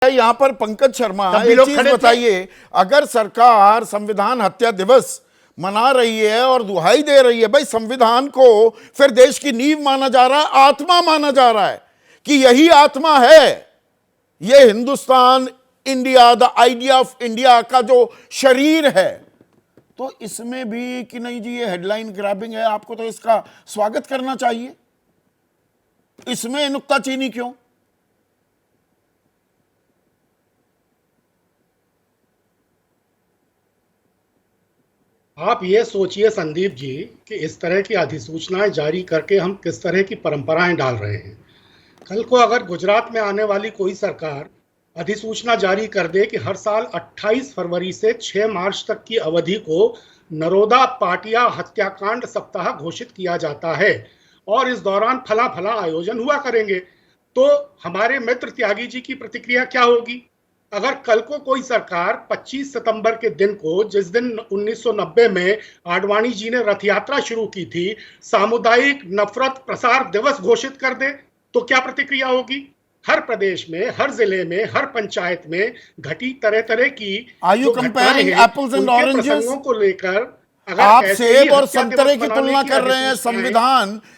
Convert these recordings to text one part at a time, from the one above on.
यहाँ पर पंकज शर्मा तब भी एक लोग चीज खड़े थे। बताइए, अगर सरकार संविधान हत्या दिवस मना रही है और दुहाई दे रही है, भाई संविधान को फिर देश की नींव माना जा रहा है, आत्मा माना जा रहा है कि यही आत्मा है, ये Hindustan, India, the idea of India का जो शरीर है, तो इसमें भी कि नहीं जी ये हेडलाइन ग्रैबिंग है, आपको तो इसका स्वागत करना चाहिए, इसमें नुक्ताचीनी क्यों? आप ये सोचिए संदीप जी कि इस तरह की अधिसूचनाएं जारी करके हम किस तरह की परंपराएं डाल रहे हैं। कल को अगर गुजरात में आने वाली कोई सरकार अधिसूचना जारी कर दे कि हर साल 28 फरवरी से 6 मार्च तक की अवधि को नरोदा पाटिया हत्याकांड सप्ताह घोषित किया जाता है और इस दौरान फला फला आयोजन हुआ करेंगे, तो हमारे मित्र त्यागी जी की प्रतिक्रिया क्या होगी? अगर कल को कोई सरकार 25 सितंबर के दिन को, जिस दिन 1990 में आडवाणी जी ने रथ यात्रा शुरू की थी, सामुदायिक नफरत प्रसार दिवस घोषित कर दे, तो क्या प्रतिक्रिया होगी? हर प्रदेश में, हर जिले में, हर पंचायत में घटी तरह तरह की are you comparing apples and oranges? प्रसंगों को लेकर अगर आप ऐसे ही सेब और हत्या संतरे दिवस की तुलना मनाने कर रहे हैं।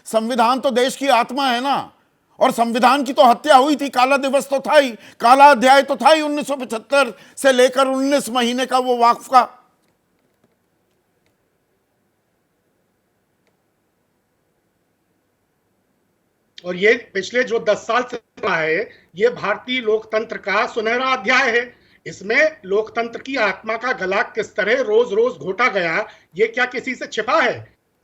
संविधान तो देश की आत्मा है ना, और संविधान की तो हत्या हुई थी, काला दिवस तो था ही, काला अध्याय तो था ही 1975 से लेकर 19 महीने का वो वक्फ का। और ये पिछले जो 10 साल से रहा है, ये भारतीय लोकतंत्र का सुनहरा अध्याय है। इसमें लोकतंत्र की आत्मा का गला किस तरह रोज रोज घोटा गया, ये क्या किसी से छिपा है?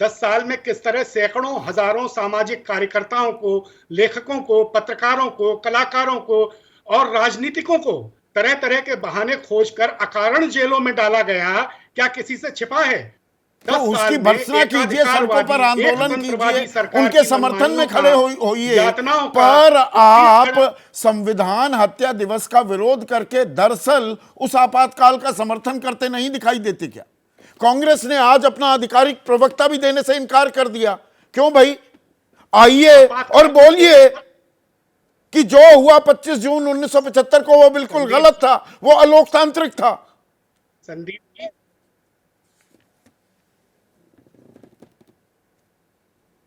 10 साल में किस तरह सैकड़ों हजारों सामाजिक कार्यकर्ताओं को, लेखकों को, पत्रकारों को, कलाकारों को और राजनीतिकों को तरह तरह के बहाने खोजकर अकारण जेलों में डाला गया, क्या किसी से छिपा है? तो उसकी भर्त्सना कीजिए, सड़कों पर आंदोलन कीजिए, उनके समर्थन में खड़े होइए, पर आप संविधान हत्या दिवस का विरोध करके दरअसल उस आपातकाल का समर्थन करते नहीं दिखाई देते क्या? कांग्रेस ने आज अपना आधिकारिक प्रवक्ता भी देने से इनकार कर दिया। क्यों भाई? आइए और बोलिए कि जो हुआ 25 जून 1975 को वो बिल्कुल गलत था, वो अलोकतांत्रिक था। संदीप जी,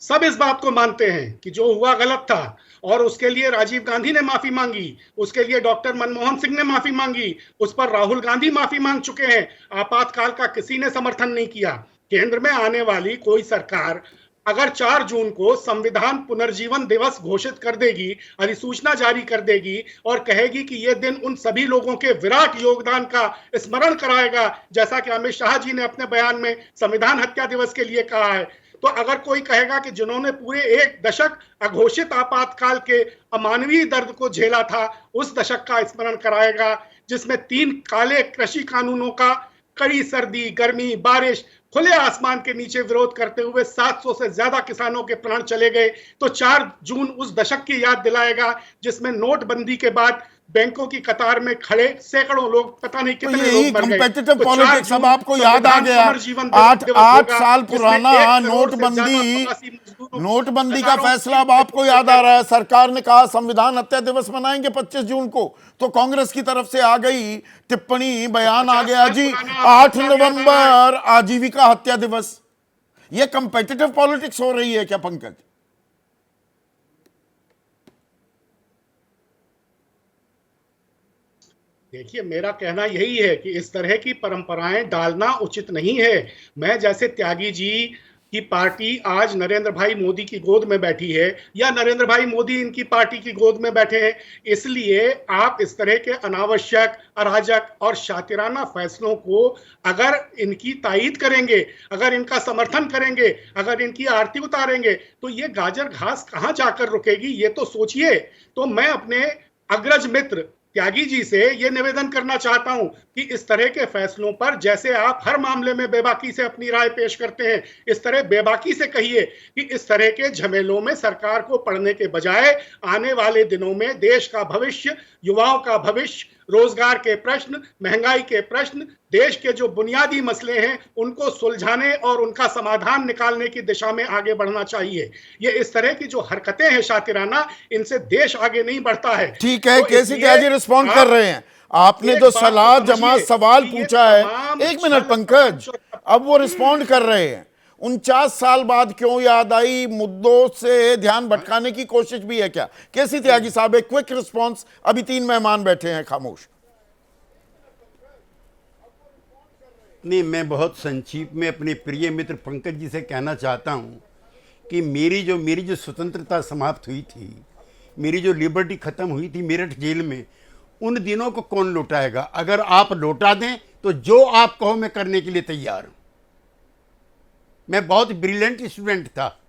सब इस बात को मानते हैं कि जो हुआ गलत था, और उसके लिए राजीव गांधी ने माफी मांगी, उसके लिए डॉक्टर मनमोहन सिंह ने माफी मांगी, उस पर राहुल गांधी माफी मांग चुके हैं। आपातकाल का किसी ने समर्थन नहीं किया। केंद्र में आने वाली कोई सरकार अगर 4 जून को संविधान पुनर्जीवन दिवस घोषित कर देगी, अधिसूचना जारी कर देगी और कहेगी कि यह दिन उन सभी लोगों के विराट योगदान का स्मरण कराएगा, जैसा कि अमित शाह जी ने अपने बयान में संविधान हत्या दिवस के लिए कहा है, तो अगर कोई कहेगा कि जिन्होंने पूरे 1 दशक अघोषित आपातकाल के अमानवीय दर्द को झेला था, उस दशक का स्मरण कराएगा जिसमें 3 काले कृषि कानूनों का कड़ी सर्दी, गर्मी, बारिश, खुले आसमान के नीचे विरोध करते हुए 700 से ज्यादा किसानों के प्राण चले गए, तो 4 जून उस दशक की याद दिलाएगा जिसमें नोटबंदी के बाद बैंकों की कतार में खड़े सैकड़ों लोग, पता नहीं कितने लोग मर गए। कंपेटिटिव पॉलिटिक्स अब आपको याद आ गया। 8 साल पुराना नोटबंदी का फैसला अब आपको याद आ रहा है। सरकार ने कहा संविधान हत्या दिवस मनाएंगे 25 जून को, तो कांग्रेस की तरफ से आ गई टिप्पणी, बयान आ गया जी 8 नवंबर आजीविका हत्या दिवस। ये कंपेटिटिव पॉलिटिक्स हो रही है क्या पंकज? देखिए, मेरा कहना यही है कि इस तरह की परंपराएं डालना उचित नहीं है। मैं जैसे त्यागी जी की पार्टी आज नरेंद्र भाई मोदी की गोद में बैठी है, या नरेंद्र भाई मोदी इनकी पार्टी की गोद में बैठे हैं, इसलिए आप इस तरह के अनावश्यक, अराजक और शातिराना फैसलों को अगर इनकी तायीद करेंगे, अगर इनका समर्थन करेंगे, अगर इनकी आरती उतारेंगे, तो ये गाजर घास कहां जाकर रुकेगी, ये तो सोचिए। तो मैं अपने अग्रज मित्र त्यागी जी से यह निवेदन करना चाहता हूं कि इस तरह के फैसलों पर, जैसे आप हर मामले में बेबाकी से अपनी राय पेश करते हैं, इस तरह बेबाकी से कहिए कि इस तरह के झमेलों में सरकार को पड़ने के बजाय आने वाले दिनों में देश का भविष्य, युवाओं का भविष्य, रोजगार के प्रश्न, महंगाई के प्रश्न, देश के जो बुनियादी मसले हैं उनको सुलझाने और उनका समाधान निकालने की दिशा में आगे बढ़ना चाहिए। ये इस तरह की जो हरकतें हैं शातिराना, इनसे देश आगे नहीं बढ़ता है। ठीक है, केसी त्यागी रिस्पॉन्ड कर रहे हैं। आपने जो सलाह जमा सवाल पूछा है, एक मिनट पंकज, अब वो रिस्पॉन्ड कर रहे हैं। 49 साल बाद क्यों याद आई, मुद्दों से ध्यान भटकाने की कोशिश भी है क्या? केसी त्यागी साहब, एक क्विक रिस्पॉन्स। अभी 3 मेहमान बैठे हैं खामोश। नहीं, मैं बहुत संक्षिप्त में अपने प्रिय मित्र पंकज जी से कहना चाहता हूं कि मेरी जो स्वतंत्रता समाप्त हुई थी, मेरी जो लिबर्टी खत्म हुई थी मेरठ जेल में, उन दिनों को कौन लौटाएगा? अगर आप लौटा दें तो जो आप कहो मैं करने के लिए तैयार हूं। मैं बहुत ब्रिलियंट स्टूडेंट था,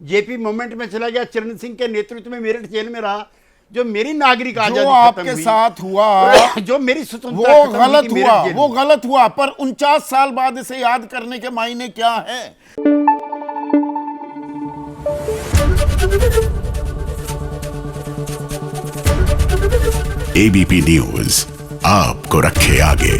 जेपी मोमेंट में चला गया, चरण सिंह के नेतृत्व में मेरठ जेल में रहा। जो मेरी नागरिक आजादी जो आपके साथ हुआ, जो मेरी स्वतंत्रता वो गलत हुआ, पर 49 साल बाद इसे याद करने के मायने क्या है? एबीपी न्यूज आपको रखे आगे।